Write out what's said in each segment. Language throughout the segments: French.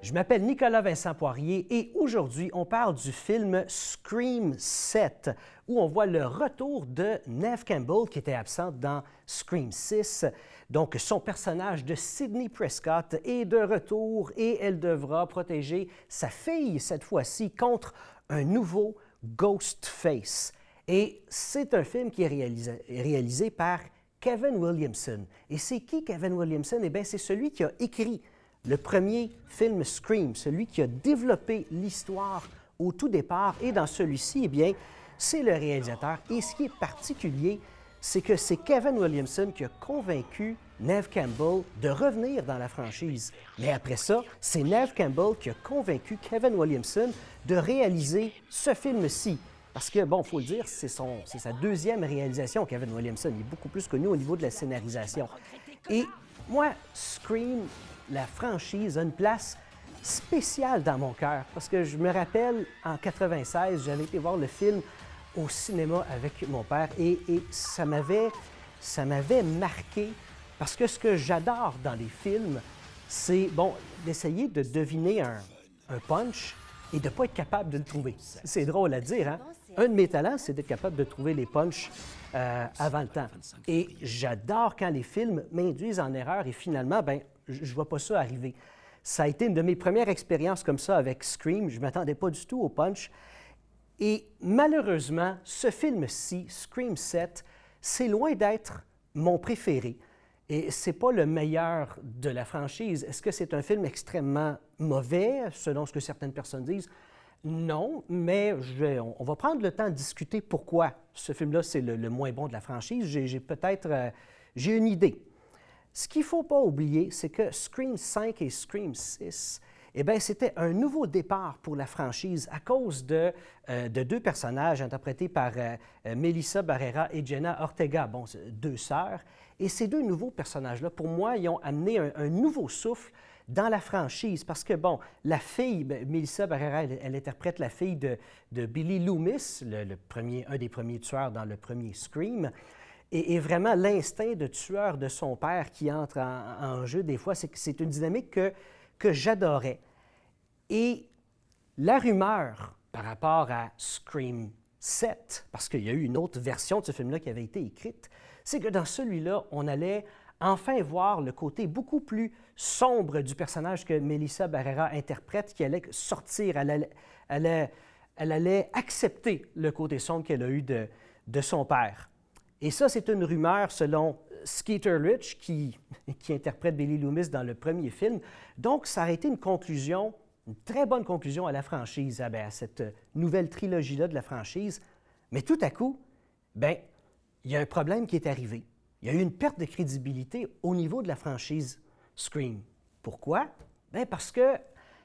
Je m'appelle Nicolas Vincent Poirier et aujourd'hui, on parle du film Scream 7, où on voit le retour de Neve Campbell, qui était absente dans Scream 6. Donc, son personnage de Sidney Prescott est de retour et elle devra protéger sa fille, cette fois-ci, contre un nouveau Ghostface. Et c'est un film qui est réalisé par Kevin Williamson. Et c'est qui Kevin Williamson? Eh bien, c'est celui qui a écrit le premier film Scream, celui qui a développé l'histoire au tout départ. Et dans celui-ci, eh bien, c'est le réalisateur. Et ce qui est particulier, c'est que c'est Kevin Williamson qui a convaincu Neve Campbell de revenir dans la franchise. Mais après ça, c'est Neve Campbell qui a convaincu Kevin Williamson de réaliser ce film-ci. Parce que, bon, il faut le dire, c'est sa deuxième réalisation, Kevin Williamson. Il est beaucoup plus connu au niveau de la scénarisation. Et moi, Scream, la franchise, a une place spéciale dans mon cœur. Parce que je me rappelle, en 96, j'avais été voir le film au cinéma avec mon père et ça m'avait marqué. Parce que ce que j'adore dans les films, c'est, bon, d'essayer de deviner un punch et de ne pas être capable de le trouver. C'est drôle à dire, hein? Un de mes talents, c'est d'être capable de trouver les punchs avant le temps. Et j'adore quand les films m'induisent en erreur et finalement, ben, je ne vois pas ça arriver. Ça a été une de mes premières expériences comme ça avec Scream. Je ne m'attendais pas du tout au punch. Et malheureusement, ce film-ci, Scream 7, c'est loin d'être mon préféré. Et c'est pas le meilleur de la franchise. Est-ce que c'est un film extrêmement mauvais, selon ce que certaines personnes disent? Non, mais on va prendre le temps de discuter pourquoi ce film-là, c'est le moins bon de la franchise. J'ai une idée. Ce qu'il ne faut pas oublier, c'est que Scream 5 et Scream 6, eh bien, c'était un nouveau départ pour la franchise à cause de deux personnages interprétés par Melissa Barrera et Jenna Ortega, bon, deux sœurs. Et ces deux nouveaux personnages-là, pour moi, ils ont amené un nouveau souffle dans la franchise. Parce que, bon, la fille, Melissa Barrera, elle interprète la fille de Billy Loomis, un des premiers tueurs dans le premier Scream. Et vraiment, l'instinct de tueur de son père qui entre en jeu, des fois, c'est une dynamique que j'adorais. Et la rumeur par rapport à Scream 7, parce qu'il y a eu une autre version de ce film-là qui avait été écrite, c'est que dans celui-là, on allait enfin voir le côté beaucoup plus sombre du personnage que Melissa Barrera interprète, qui allait sortir, elle allait accepter le côté sombre qu'elle a eu de son père. Et ça, c'est une rumeur selon Skeeter Rich, qui interprète Billy Loomis dans le premier film. Donc, ça a été une conclusion, une très bonne conclusion à la franchise, à cette nouvelle trilogie-là de la franchise. Mais tout à coup, bien, il y a un problème qui est arrivé. Il y a eu une perte de crédibilité au niveau de la franchise Scream. Pourquoi? Bien, parce que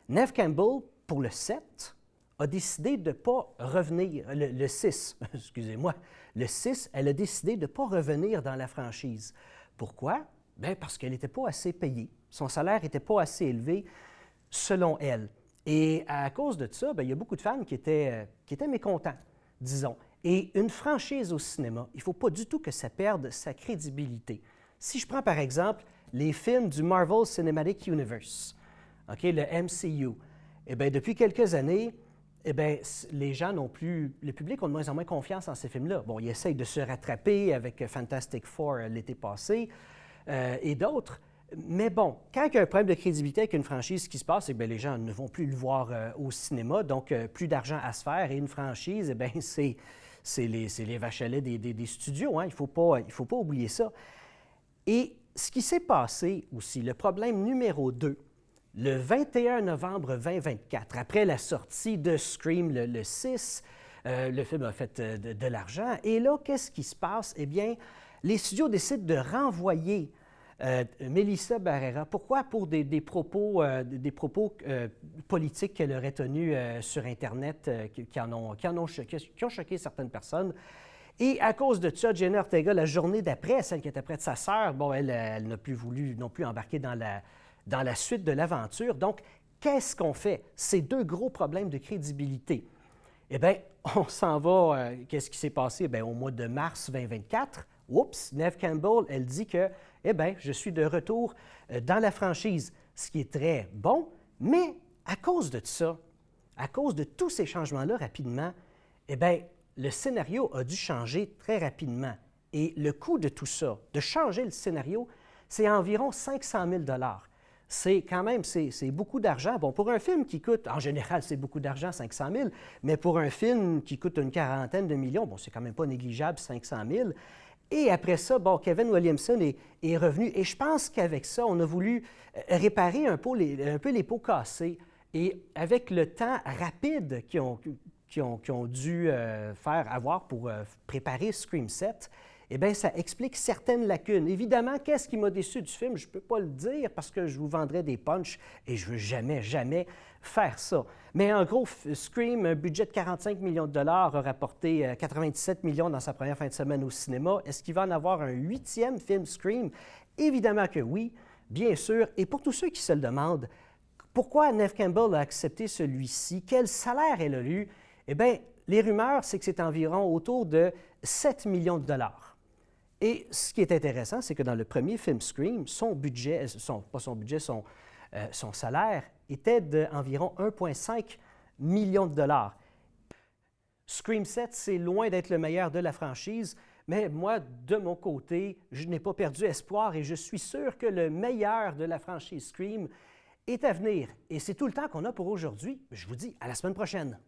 Neve Campbell, pour le 7, a décidé de ne pas revenir, le 6, excusez-moi, le 6, elle a décidé de ne pas revenir dans la franchise. Pourquoi? Bien, parce qu'elle n'était pas assez payée. Son salaire n'était pas assez élevé, selon elle. Et à cause de ça, bien, il y a beaucoup de fans qui étaient mécontents, disons. Et une franchise au cinéma, il ne faut pas du tout que ça perde sa crédibilité. Si je prends par exemple les films du Marvel Cinematic Universe, okay, le MCU, eh bien, depuis quelques années, eh bien, les gens le public ont de moins en moins confiance en ces films-là. Bon, ils essayent de se rattraper avec Fantastic Four l'été passé et d'autres. Mais bon, quand il y a un problème de crédibilité avec une franchise, ce qui se passe, eh bien, les gens ne vont plus le voir au cinéma, donc plus d'argent à se faire. Et une franchise, eh bien, c'est les vaches à lait des studios. Hein? Il faut pas oublier ça. Et ce qui s'est passé aussi, le problème numéro 2, le 21 novembre 2024, après la sortie de Scream, le 6, le film a fait de l'argent. Et là, qu'est-ce qui se passe? Eh bien, les studios décident de renvoyer Melissa Barrera. Pourquoi? Pour des propos politiques qu'elle aurait tenus sur Internet qui ont choqué certaines personnes. Et à cause de ça, Jenna Ortega, la journée d'après, celle qui était près de sa sœur, bon, elle n'a plus voulu non plus embarquer dans la suite de l'aventure. Donc, qu'est-ce qu'on fait? Ces deux gros problèmes de crédibilité. Eh bien, on s'en va, qu'est-ce qui s'est passé? Bien, au mois de mars 2024, oups, Neve Campbell, elle dit que, eh bien, je suis de retour dans la franchise, ce qui est très bon, mais à cause de ça, à cause de tous ces changements-là rapidement, eh bien, le scénario a dû changer très rapidement. Et le coût de tout ça, de changer le scénario, c'est environ 500 000 C'est quand même, c'est beaucoup d'argent. Bon, pour un film qui coûte, en général, c'est beaucoup d'argent, 500 000, mais pour un film qui coûte une quarantaine de millions, bon, c'est quand même pas négligeable, 500 000. Et après ça, bon, Kevin Williamson est revenu. Et je pense qu'avec ça, on a voulu réparer un peu les pots cassés. Et avec le temps rapide qu'ils ont dû avoir pour préparer Scream 7, eh bien, ça explique certaines lacunes. Évidemment, qu'est-ce qui m'a déçu du film? Je ne peux pas le dire parce que je vous vendrais des punchs et je ne veux jamais faire ça. Mais en gros, Scream, un budget de 45 millions de dollars, a rapporté 97 millions dans sa première fin de semaine au cinéma. Est-ce qu'il va en avoir un 8e film Scream? Évidemment que oui, bien sûr. Et pour tous ceux qui se le demandent, pourquoi Neve Campbell a accepté celui-ci? Quel salaire elle a eu? Eh bien, les rumeurs, c'est que c'est environ autour de 7 millions de dollars. Et ce qui est intéressant, c'est que dans le premier film Scream, son salaire était d'environ 1,5 million de dollars. Scream 7, c'est loin d'être le meilleur de la franchise, mais moi, de mon côté, je n'ai pas perdu espoir et je suis sûr que le meilleur de la franchise Scream est à venir. Et c'est tout le temps qu'on a pour aujourd'hui. Je vous dis à la semaine prochaine.